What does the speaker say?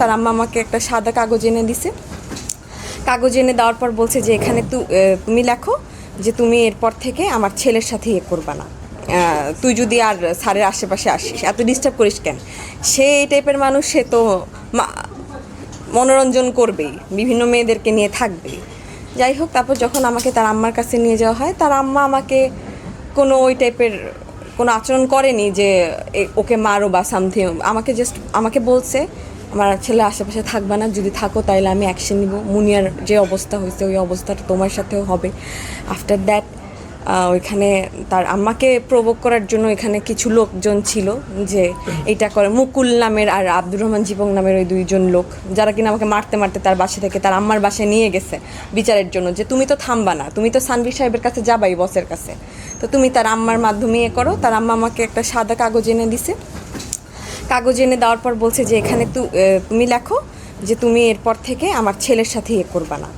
তার আম্মা আমাকে একটা সাদা কাগজ এনে দিছে। কাগজ এনে দেওয়ার পর বলছে যে এখানে তুমি লেখো যে তুমি এরপর থেকে আমার ছেলের সাথে করবা না, তুই যদি আর স্যারের আশেপাশে আসিস এত ডিস্টার্ব করিস কেন। সে এই টাইপের মানুষ, সে তো মনোরঞ্জন করবেই, বিভিন্ন মেয়েদেরকে নিয়ে থাকবেই। যাই হোক, তারপর যখন আমাকে তার আম্মার কাছে নিয়ে যাওয়া হয়, তার আম্মা আমাকে কোনো ওই টাইপের কোনো আচরণ করেনি যে ওকে মারো বা সামথিং। আমাকে বলছে আমার ছেলে আশেপাশে থাকবে না, যদি থাকো তাইলে আমি অ্যাকশন নিব, মুনিয়ার যে অবস্থা হয়েছে ওই অবস্থাটা তোমার সাথেও হবে। আফটার দ্যাট ওইখানে তার আম্মাকে প্রভোগ করার জন্য এখানে কিছু লোকজন ছিল যে এটা করে, মুকুল নামের আর আব্দুর রহমান জীবন নামের ওই দুইজন লোক, যারা কিনা আমাকে মারতে মারতে তার বাসা থেকে তার আম্মার বাসায় নিয়ে গেছে বিচারের জন্য, যে তুমি তো থামবা না, তুমি তো সানভীর সাহেবের কাছে যাবাই, বসের কাছে, তো তুমি তার আম্মার মাধ্যমে করো। তার আম্মা আমাকে একটা সাদা কাগজ এনে দিছে। কাগজ এনে দেওয়ার পর বলছে যে এখানে তুমি লেখো যে তুমি এরপর থেকে আমার ছেলের সাথে করবা না।